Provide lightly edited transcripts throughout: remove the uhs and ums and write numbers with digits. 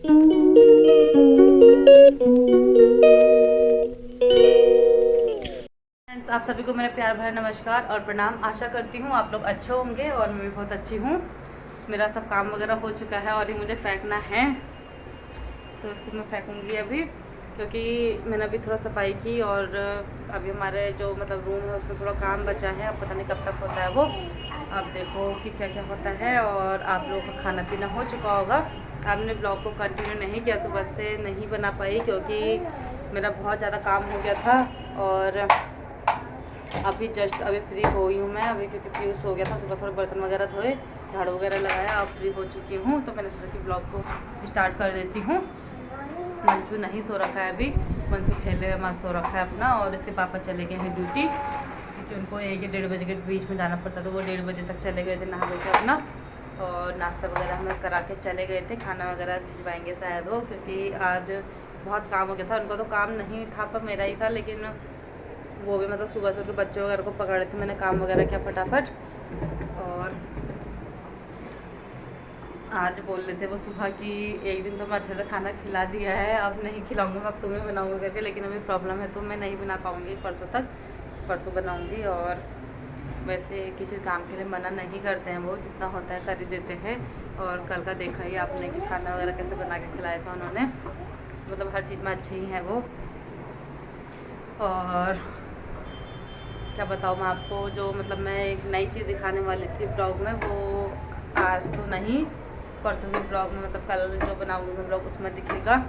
आप सभी को मेरा प्यार भरा नमस्कार और प्रणाम। आशा करती हूँ आप लोग अच्छे होंगे और मैं भी बहुत अच्छी हूँ। मेरा सब काम वगैरह हो चुका है और ये मुझे फेंकना है, तो इसको मैं फेंकूँगी अभी, क्योंकि मैंने अभी थोड़ा सफाई की और अभी हमारे जो मतलब रूम है उसमें थोड़ा काम बचा है। अब पता नहीं कब तक होता है वो। अब देखो कि क्या क्या होता है। और आप लोगों का खाना पीना हो चुका होगा। आपने ब्लॉग को कंटिन्यू नहीं किया, सुबह से नहीं बना पाई क्योंकि मेरा बहुत ज़्यादा काम हो गया था। और अभी जस्ट अभी फ्री हुई हूँ मैं अभी, क्योंकि फ्यूज़ हो गया था। सुबह थोड़े बर्तन वगैरह धोए, झाड़ू वगैरह लगाया, अब फ्री हो चुकी हूँ। तो मैंने सोचा कि ब्लॉग को स्टार्ट कर देती हूँ। मंशू नहीं सो रखा है अभी, मंशू खेले हुए मस्त हो रखा है अपना। और इसके पापा चले गए हैं ड्यूटी, क्योंकि उनको 1-1:30 बजे के बीच में जाना पड़ता, तो वो 1:30 बजे तक चले गए थे नहा धो के अपना। और नाश्ता वगैरह हमें करा के चले गए थे। खाना वगैरह भिजवाएंगे शायद वो, क्योंकि आज बहुत काम हो गया था। उनको तो काम नहीं था पर मेरा ही था, लेकिन वो भी मतलब सुबह से बच्चों वगैरह को पकड़े थे, मैंने काम वगैरह किया फटाफट। और आज बोल रहे थे वो सुबह कि एक दिन तो मैं अच्छे से खाना खिला दिया है, अब नहीं खिलाऊंगा मैं, अब तुम्हें बनाऊंगा करके। लेकिन अभी प्रॉब्लम है तो मैं नहीं बना पाऊँगी परसों तक, परसों बनाऊँगी। और वैसे किसी काम के लिए मना नहीं करते हैं वो, जितना होता है कर ही देते हैं। और कल का देखा ही आपने कि खाना वगैरह कैसे बना के खिलाया था उन्होंने, मतलब हर चीज़ में अच्छे ही हैं वो। और क्या बताऊँ मैं आपको, जो मतलब मैं एक नई चीज़ दिखाने वाली थी ब्लॉग में, वो आज तो नहीं, परसों के ब्लॉग में, मतलब कल जो बनाऊँगी मैं ब्लॉग उसमें दिखेगा।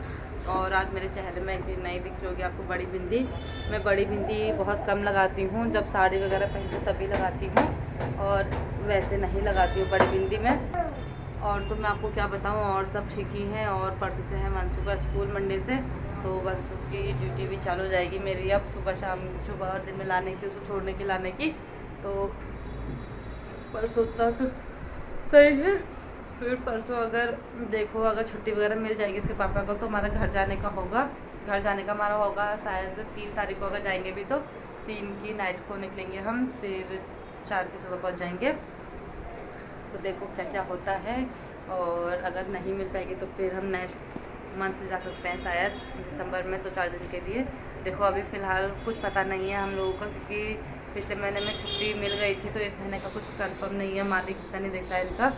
और आज मेरे चेहरे में एक चीज़ नई दिख रही होगी आपको, बड़ी बिंदी। मैं बड़ी बिंदी बहुत कम लगाती हूँ, जब साड़ी वगैरह पहनती हूँ तभी लगाती हूँ, और वैसे नहीं लगाती हूँ बड़ी बिंदी में। और तो मैं आपको क्या बताऊँ, और सब ठीक ही है। और परसों से है मंशू का स्कूल, मंडे से, तो मंशू की ड्यूटी भी चालू हो जाएगी मेरी अब, सुबह शाम, सुबह और दिन में लाने की, उसको छोड़ने की लाने की। तो परसों तक सही है। फिर परसों अगर देखो, अगर छुट्टी वगैरह मिल जाएगी इसके पापा को, तो हमारा घर जाने का होगा। घर जाने का हमारा होगा शायद 3 तारीख को, अगर जाएंगे भी तो 3 की नाइट को निकलेंगे हम, फिर 4 की सुबह पहुँच जाएंगे। तो देखो क्या क्या होता है। और अगर नहीं मिल पाएगी तो फिर हम नेक्स्ट मंथ जा सकते हैं शायद दिसंबर में, तो 4 दिन के लिए। देखो अभी फ़िलहाल कुछ पता नहीं है हम लोगों का, क्योंकि पिछले महीने में छुट्टी मिल गई थी, तो इस महीने का कुछ कंफर्म नहीं है, मालिक पता नहीं देखता है इनका।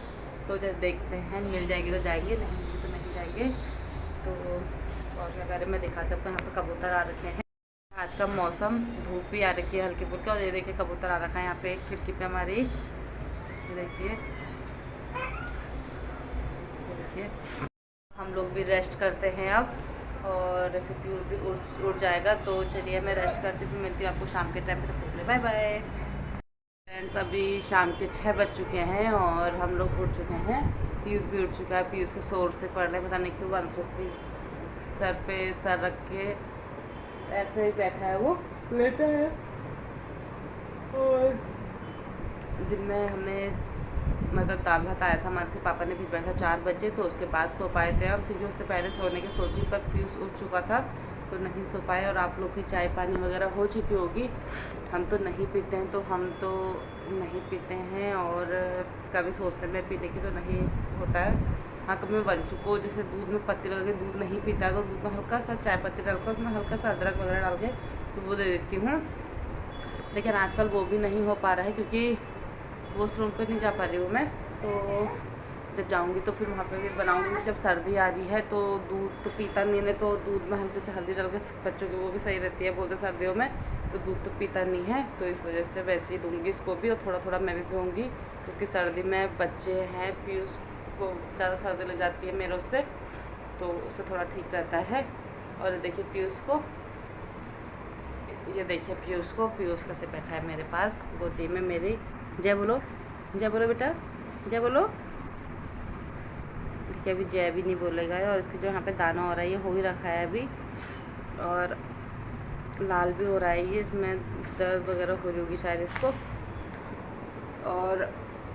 तो जब देखते हैं, मिल जाएगी तो जाएंगे, नहीं मिलेगी तो नहीं जाएंगे। तो और क्या करें, मैं दिखाती हूँ। तो यहाँ पर कबूतर आ रखे हैं। आज का मौसम, धूप भी आ रखी है हल्की फुल्की, और ये देखिए कबूतर आ रखा है यहाँ पे एक खिड़की पे हमारी, देखिए देखिए। हम लोग भी रेस्ट करते हैं अब, और फिर प्यूर भी उड़ जाएगा। तो चलिए मैं रेस्ट करती हूँ, मिलती हूँ आपको शाम के टाइम पे, तब तक बाय बाय। फ्रेंड्स अभी शाम के 6 बज चुके हैं और हम लोग उठ चुके हैं। पीयूष भी उठ चुका है, पीयूष को शोर से पढ़ रहे, पता नहीं क्यों। वंशुक सर पे सर रख के ऐसे ही बैठा है, वो लेटा है। और दिन में हमने मतलब दाल भात आया था हमारे से, पापा ने भिजवाया था 4 बजे, तो उसके बाद सो पाए थे हम, क्योंकि उससे पहले सोने की सोची, पर पीयूष उठ चुका था तो नहीं सो पाए। और आप लोग की चाय पानी वगैरह हो चुकी होगी। हम तो नहीं पीते हैं, तो हम तो नहीं पीते हैं। और कभी सोचते हैं पीने की, तो नहीं होता है। हाँ, कभी मैं वंशु को जैसे दूध में पत्ती डाल के, दूध नहीं पीता है तो दूध में हल्का सा चाय पत्ती डालकर, उसमें हल्का सा अदरक वगैरह डाल के तो वो दे देती हूँ। लेकिन आजकल वो भी नहीं हो पा रहा है, क्योंकि वॉशरूम पे नहीं जा पा रही हूँ मैं। तो जब जाऊँगी तो फिर वहाँ पे भी बनाऊँगी। जब सर्दी आ रही है तो दूध तो पीता नहीं है, तो दूध में हल्की से हल्दी डाल के बच्चों की वो भी सही रहती है, बोलते सर्दियों में। तो दूध तो पीता नहीं है, तो इस वजह से वैसे ही दूँगी इसको भी, और थोड़ा थोड़ा मैं भी पीऊँगी, क्योंकि सर्दी में बच्चे हैं, पीयूष को ज़्यादा सर्दी लग जाती है मेरे उससे, तो उससे थोड़ा ठीक रहता है। और देखिए पीयूष को, ये देखिए पीयूष को, पीयूष कैसे बैठा है मेरे पास गोदी में मेरी। जय बोलो, जय बोलो बेटा, जय बोलो। देखिए अभी जय भी नहीं बोलेगा। और इसके जो यहाँ पे दाना हो रहा है ये हो ही रखा है अभी, और लाल भी हो रहा है ये, इसमें दर्द वगैरह हो रही होगी शायद इसको। और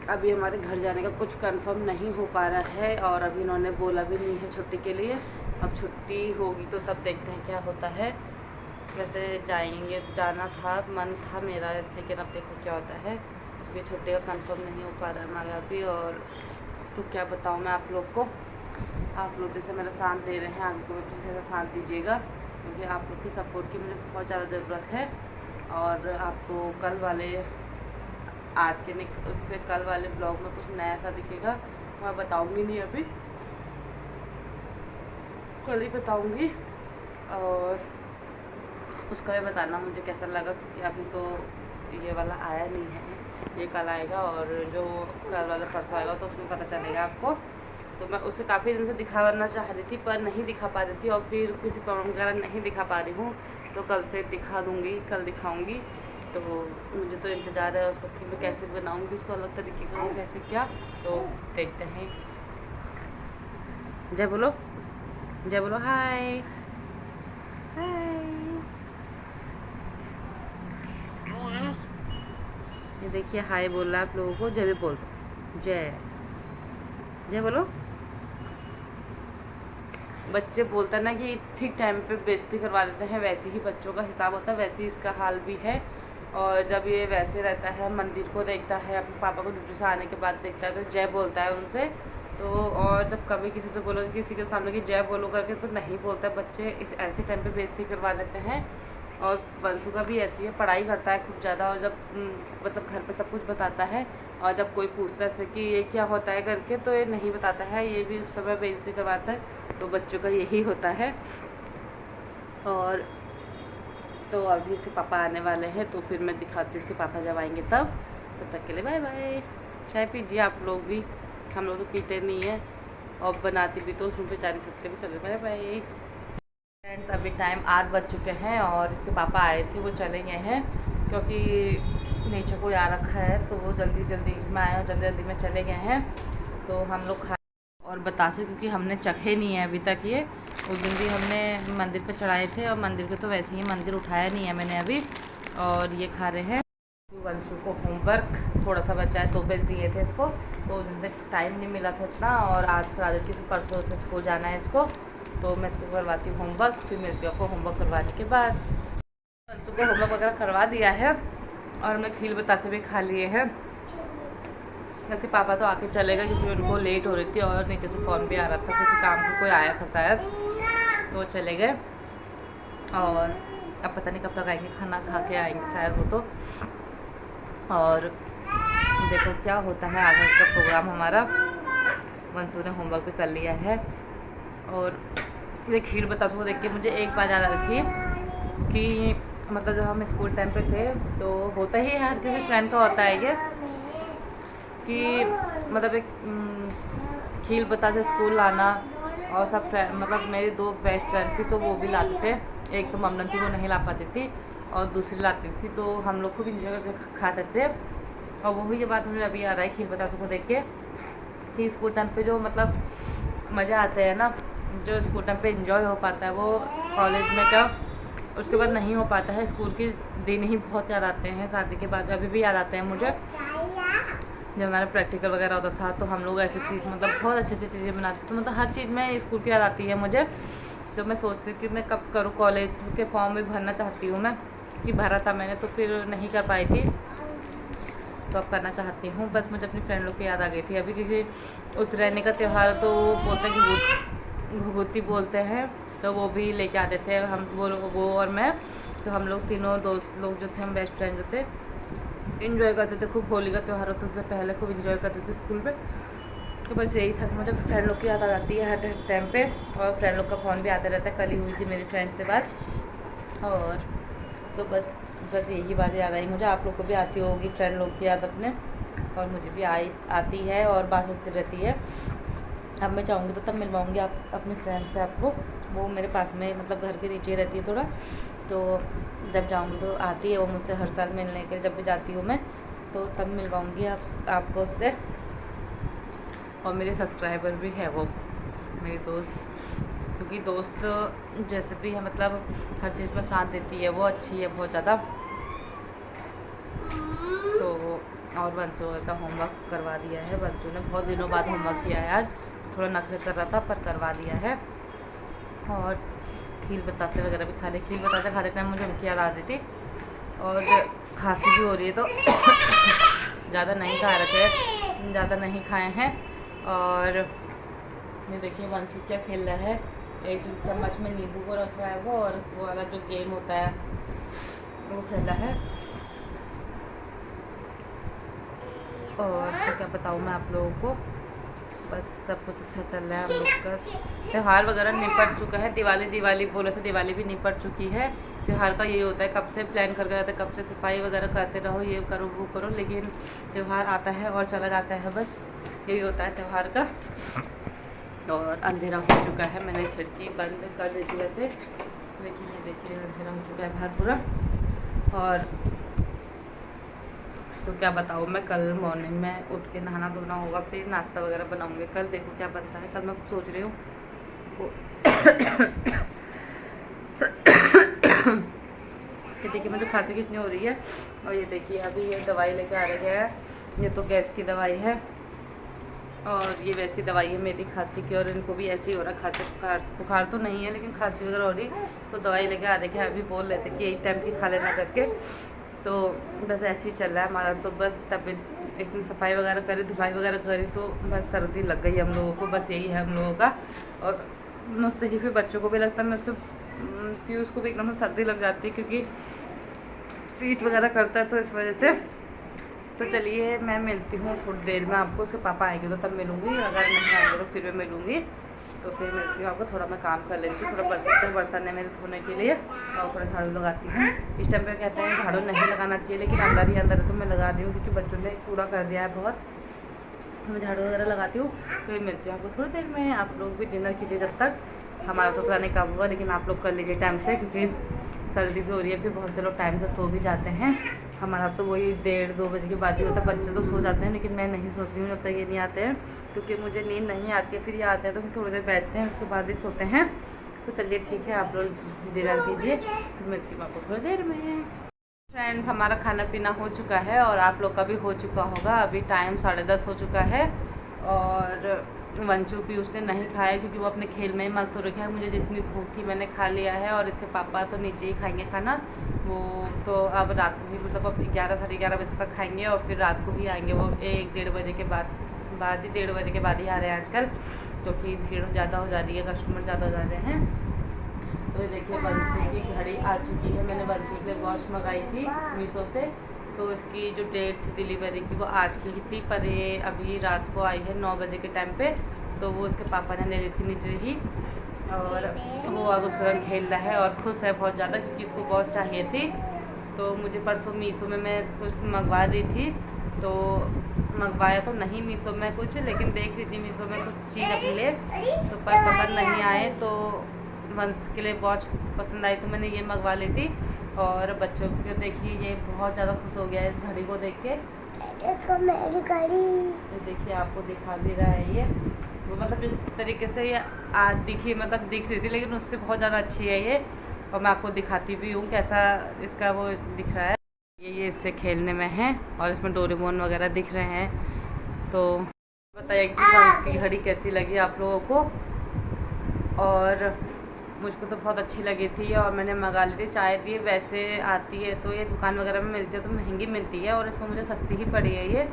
अभी हमारे घर जाने का कुछ कंफर्म नहीं हो पा रहा है, और अभी इन्होंने बोला भी नहीं है छुट्टी के लिए। अब छुट्टी होगी तो तब देखते हैं क्या होता है। वैसे जाएंगे, जाना था, मन था मेरा, लेकिन अब देखो क्या होता है। ये छुट्टी का कंफर्म नहीं हो पा रहा है हमारा अभी। और तो क्या बताऊँ मैं आप लोग को, आप लोग जैसे मेरा साथ दे रहे हैं, आगे को भी प्लीज़ ऐसा साथ दीजिएगा, क्योंकि आप लोग की सपोर्ट की मुझे बहुत ज़्यादा ज़रूरत है। और आपको कल वाले आज के उस पर कल वाले ब्लॉग में कुछ नया सा दिखेगा, मैं बताऊँगी नहीं अभी, कल ही बताऊँगी। और उसका भी बताना मुझे कैसा लगा, क्योंकि अभी तो ये वाला आया नहीं है, ये कल आएगा, और जो कल वाला परसों आएगा तो उसमें पता चलेगा आपको। तो मैं उसे काफ़ी दिन से दिखाना चाह रही थी पर नहीं दिखा पा रही थी, और फिर किसी प्रॉब्लम के कारण नहीं दिखा पा रही हूँ, तो कल से दिखा दूँगी, कल दिखाऊँगी। तो मुझे तो इंतज़ार है उसका कि मैं कैसे बनाऊँगी उसको अलग तरीके का, कैसे क्या, तो देखते हैं। जय बोलो, जय बोलो, हाय हाय। ये देखिए हाय बोल रहा है आप लोगों को, जय भी बोल दो, जय जय बोलो। बच्चे बोलते हैं ना कि ठीक टाइम पे बेइज्जती करवा देते हैं, वैसे ही बच्चों का हिसाब होता है, वैसे ही इसका हाल भी है। और जब ये वैसे रहता है, मंदिर को देखता है, अपने पापा को ड्यूटी से आने के बाद देखता है, तो जय बोलता है उनसे। तो और जब कभी किसी से बोलोगे, किसी के सामने कि जय बोलो करके, तो नहीं बोलता है। बच्चे इस ऐसे टाइम पे बेइज्जती करवा देते हैं। और वंशु का भी ऐसी है, पढ़ाई करता है खूब ज़्यादा, और जब मतलब घर पे सब कुछ बताता है, और जब कोई पूछता है कि ये क्या होता है करके, तो ये नहीं बताता है, ये भी उस समय बेइज्जती करवाता है। तो बच्चों का यही होता है। और तो अभी इसके पापा आने वाले हैं, तो फिर मैं दिखाती हूँ इसके पापा जब आएंगे तब तक के लिए बाय बाय। चाय पीजिए आप लोग भी, हम लोग तो पीते नहीं हैं, और बनाती भी तो उसमें बेचारी सकते भी। चले बाय बाय फ्रेंड्स। अभी टाइम 8 बज चुके हैं, और इसके पापा आए थे, वो चले गए हैं, क्योंकि नीचे कोई आ रखा है, तो वो जल्दी जल्दी में आए और जल्दी जल्दी में चले गए हैं। तो हम लोग खा और बतासे, क्योंकि हमने चखे नहीं है अभी तक ये। उस दिन भी हमने मंदिर पे चढ़ाए थे, और मंदिर पे तो वैसे ही मंदिर उठाया नहीं है मैंने अभी। और ये खा रहे हैं। वंशु को होमवर्क थोड़ा सा बचा है, 2 पेज दिए थे इसको, तो उस दिन से टाइम नहीं मिला था इतना, और आज करा देती हूँ, परसों से स्कूल जाना है इसको, तो मैं इसको करवाती हूँ होमवर्क, फिर मिलती हूँ आपको होमवर्क करवाने के बाद। बच्चों को होमवर्क वगैरह करवा दिया है, और मैं खील बतासे भी खा लिए हैं। वैसे पापा तो आके चलेगा, क्योंकि उनको लेट हो रही थी, और नीचे से फ़ोन भी आ रहा था, किसी काम से कोई आया था शायद, तो वो चले गए। और अब पता नहीं कब तक आएंगे, खाना खा के आएंगे शायद वो तो। और देखो क्या होता है आगे का प्रोग्राम हमारा। वंशु ने होमवर्क भी कर लिया है, और ये खीर बतासे को देख के मुझे एक बात याद आ रही थी कि मतलब जब हम स्कूल टाइम पे थे, तो होता ही है, हर किसी फ्रेंड का होता है ये कि मतलब एक खीर बतासे स्कूल लाना, और सब फ्रेंड, मतलब मेरी 2 बेस्ट फ्रेंड थी, तो वो भी लाते थे। एक तो ममनन थी, वो नहीं ला पाती थी, और दूसरी लाती थी, तो हम लोग खूब इंजॉय करके खाते थे। और वही ये बात मुझे अभी आ रहा है खीर बतासे को देख के, कि स्कूल टाइम पे जो मतलब मज़े आते हैं ना, जो स्कूल टाइम पे इंजॉय हो पाता है, वो कॉलेज में क्या उसके बाद नहीं हो पाता है। स्कूल के दिन ही बहुत याद आते हैं, शादी के बाद अभी भी याद आते हैं मुझे। जब हमारा प्रैक्टिकल वगैरह होता था, तो हम लोग ऐसी चीज़ मतलब बहुत अच्छी अच्छी चीज़ें बनाते थे, मतलब हर चीज़ में स्कूल की याद आती है मुझे। तो मैं सोचती कि मैं कब करूँ, कॉलेज के फॉर्म भी भरना चाहती हूँ मैं, कि भरा था मैंने, तो फिर नहीं कर पाई थी, तो अब करना चाहती हूँ। बस मुझे अपनी फ्रेंड लोग की याद आ गई थी अभी, क्योंकि उत्तरायणी का त्यौहार तो बोलते हैं कि भभूति बोलते हैं, तो वो भी लेके आते थे हम, वो और मैं। तो हम लोग तीनों दोस्त लोग जो थे, हम बेस्ट फ्रेंड जो थे, इन्जॉय करते थे खूब। होली का त्यौहार होता उससे पहले खूब इन्जॉय करते थे स्कूल में। तो बस यही था, मुझे फ्रेंड लोग की याद आ जाती है हर टाइम पे, और फ्रेंड लोग का फ़ोन भी आते रहता है। कल ही हुई थी मेरी फ्रेंड से बात, और तो बस यही बात याद आई मुझे। आप लोग को भी आती होगी फ्रेंड लोग की याद अपने, और मुझे भी आती है, और बात होती रहती है। अब मैं चाहूँगी तो तब मिलवाऊँगी आप अपनी फ्रेंड से आपको, वो मेरे पास में मतलब घर के नीचे रहती है थोड़ा, तो जब जाऊँगी तो आती है वो मुझसे हर साल मिलने के, जब भी जाती हूँ मैं, तो तब मिलवाऊँगी आपको उससे। और मेरे सब्सक्राइबर भी है वो मेरी दोस्त, क्योंकि दोस्त जैसे भी है मतलब हर चीज़ में साथ देती है, वो अच्छी है बहुत ज़्यादा। तो और वंशु का होमवर्क करवा दिया है, वंशु ने बहुत दिनों बाद होमवर्क किया है आज, थोड़ा नखरे कर रहा था पर करवा दिया है। और खीर बतासे वगैरह भी खा ली। खीर बतासे खाते टाइम मुझे उनकी याद आ रही थी, और खांसी भी हो रही है, तो ज़्यादा नहीं खा रखे, ज़्यादा नहीं खाए हैं। और ये देखिए वंशु क्या खेल रहा है, एक चम्मच में नींबू को रखा है वो, और वो वाला जो गेम होता है वो खेला है। और तो क्या बताऊँ मैं आप लोगों को, बस सब कुछ अच्छा चल रहा है। हम लोग का त्यौहार वगैरह निपट चुका है। दिवाली बोले थे, दिवाली भी निपट चुकी है। त्यौहार का यही होता है, कब से प्लान करके रहते हैं, कब से सफाई वगैरह करते रहो, ये करो वो करो, लेकिन त्यौहार आता है और चला जाता है, बस यही होता है त्यौहार का। और अंधेरा हो चुका है, मैंने खिड़की बंद कर दी थी वैसे, लेकिन ये देखिए अंधेरा हो चुका है बाहर पूरा। और तो क्या बताऊँ मैं, कल मॉर्निंग में उठ के नहाना धोना होगा, फिर नाश्ता वगैरह बनाऊँगी। कल देखो क्या बनता है। कल मैं सोच रही हूँ ये देखिए मुझे खांसी कितनी हो रही है। और ये देखिए अभी ये दवाई लेके आ रहे हैं, ये तो गैस की दवाई है और ये वैसी दवाई है मेरी खांसी की, और इनको भी ऐसे ही हो रहा है खांसी बुखार तो नहीं है, लेकिन खांसी वगैरह हो रही। तो दवाई लेके आ रहे हैं, अभी बोल रहे थे कि एक टाइम की खा लेना करके। तो बस ऐसे ही चल रहा है हमारा। तो बस तबीयत एक दिन सफाई वगैरह करी, धुलाई वगैरह करी, तो बस सर्दी लग गई हम लोगों को, बस यही है हम लोगों का। और मुझसे ही फिर बच्चों को भी लगता है, मुझसे पीयूष को भी एकदम से सर्दी लग जाती है, क्योंकि फीट वगैरह करता है, तो इस वजह से। तो चलिए मैं मिलती हूँ थोड़ी देर में आपको, उसके पापा आएंगे तो तब मिलूँगी, अगर नहीं आएंगे तो फिर मैं मिलूँगी। तो फिर मिलती हूँ आपको, थोड़ा मैं काम कर लेती हूँ, थोड़ा बर्तन है मेरे धोने के लिए, और थोड़ा झाड़ू लगाती हूँ। इस टाइम पे कहते हैं झाड़ू नहीं लगाना चाहिए, लेकिन अंदर ही अंदर है तो मैं लगा रही हूँ, क्योंकि बच्चों ने कूड़ा कर दिया है बहुत। मैं झाड़ू वगैरह लगाती हूँ, फिर मिलती हूँ आपको थोड़ी देर में। आप लोग भी डिनर कीजिए जब तक, हमारा तो पता नहीं कब हुआ, लेकिन आप लोग कर लीजिए टाइम से, क्योंकि सर्दी भी हो रही है, फिर बहुत से लोग टाइम से सो भी जाते हैं। हमारा तो वही 1:30-2 बजे के बाद ही होता है। बच्चे तो सो जाते हैं, लेकिन मैं नहीं सोती हूँ जब तक ये नहीं आते हैं, क्योंकि मुझे नींद नहीं आती है। फिर ये आते हैं तो फिर थोड़ी देर बैठते हैं, उसके बाद ही सोते हैं। तो चलिए ठीक है, आप लोग डिनर कीजिए, फिर मिलती हूँ आपको थोड़ी देर में। फ्रेंड्स हमारा खाना पीना हो चुका है, और आप लोग का भी हो चुका होगा। अभी टाइम 10:30 हो चुका है, और वंशु पीयूष ने नहीं खाया, क्योंकि वो अपने खेल में ही मस्त हो रखा है। मुझे जितनी भूख थी मैंने खा लिया है, और इसके पापा तो नीचे ही खाएंगे खाना। वो तो अब रात को ही, मतलब अब 11 साढ़े 11 बजे तक खाएंगे, और फिर रात को ही आएंगे वो 1-1:30 बजे के बाद ही 1:30 बजे के बाद ही आ रहे हैं आजकल, क्योंकि भीड़ ज़्यादा हो जा रही है, कस्टमर ज़्यादा हो जा रहे हैं। तो ये देखिए वंशु की घड़ी आ चुकी है। मैंने वंशु के लिए वॉच मंगाई थी मीशो से, तो इसकी जो डेट थी डिलीवरी की वो आज की ही थी, पर ये अभी रात को आई है 9 बजे के टाइम पे। तो वो उसके पापा ने ले ली थी नीचे ही, और वो अब उसके साथ खेल रहा है और खुश है बहुत ज़्यादा, क्योंकि इसको बहुत चाहिए थी। तो मुझे परसों मीशो में मैं कुछ मंगवा रही थी, तो मंगवाया तो नहीं मीशो में कुछ, लेकिन देख रही थी मीशो में कुछ चीज़ अपने लिए, तो पर पसंद नहीं आए। तो वंश के लिए वॉच पसंद आई, तो मैंने ये मंगवा ली थी। और बच्चों को देखिए, ये बहुत ज़्यादा खुश हो गया है इस घड़ी को देख के। मेरी घड़ी ये देखिए, आपको दिखा भी रहा है ये, वो मतलब इस तरीके से ये दिख रही थी, लेकिन उससे बहुत ज़्यादा अच्छी है ये। और मैं आपको दिखाती भी हूँ कैसा इसका वो दिख रहा है। ये इससे खेलने में है, और इसमें डोरेमोन वगैरह दिख रहे हैं। तो बताइए कि वंश की घड़ी कैसी लगी आप लोगों को। और मुझको तो बहुत अच्छी लगी थी, और मैंने मंगा ली थी। शायद ये वैसे आती है तो ये दुकान वगैरह में मिलती है तो महंगी मिलती है, और इसमें मुझे सस्ती ही पड़ी है ये।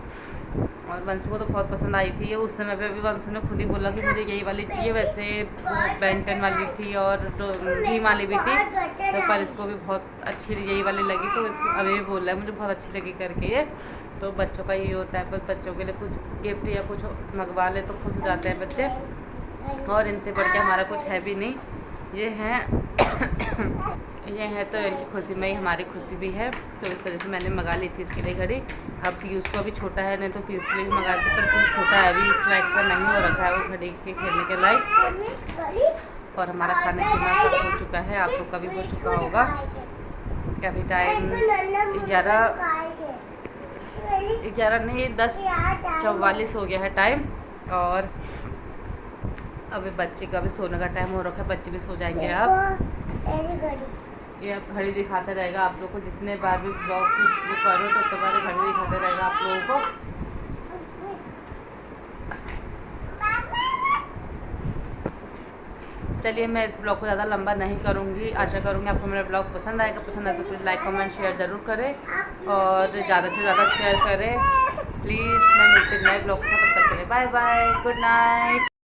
और वंशु को तो बहुत पसंद आई थी ये। उस समय पे भी वंशु ने खुद ही बोला कि मुझे यही वाली चाहिए। वैसे वो बेन 10 वाली थी और जो वी वाली भी थी, तो पर इसको भी बहुत अच्छी यही वाली लगी, तो अभी भी बोल रहा है मुझे बहुत अच्छी लगी करके ये। तो बच्चों का ये होता है, बस बच्चों के लिए कुछ गिफ्ट या कुछ मंगवा ले तो खुश हो जाते हैं बच्चे, और इनसे बढ़ के हमारा कुछ है भी नहीं। ये हैं ये है, तो इनकी खुशी में ही हमारी खुशी भी है। तो इस वजह से मैंने मंगा ली थी इसके लिए घड़ी। अब पीयूष को अभी छोटा है, नहीं तो पीयूष के लिए भी मंगा दी, पर पीयूष छोटा है अभी, इस लाइक का नहीं हो रखा है वो घड़ी के खेलने के लायक। और हमारा खाना पीना सब हो चुका है, आप लोग का भी हो चुका होगा। अभी टाइम 11 नहीं 10:44 हो गया है टाइम, और अभी बच्चे का भी सोने का टाइम हो रखा है, बच्चे भी सो जाएंगे अब। ये अब घड़ी दिखाता रहेगा आप लोग को, जितने बार भी ब्लॉग करो तो उतने बार घड़ी दिखाता रहेगा आप लोगों को। चलिए मैं इस ब्लॉग को ज़्यादा लंबा नहीं करूँगी। आशा करूँगी आपको मेरा ब्लॉग पसंद आएगा। पसंद आए तो प्लीज़ लाइक कमेंट शेयर ज़रूर करें, और ज़्यादा से ज़्यादा शेयर करें प्लीज़। मैं मिलती हूँ नए ब्लॉग के साथ, तब तक के लिए बाय बाय, गुड नाइट।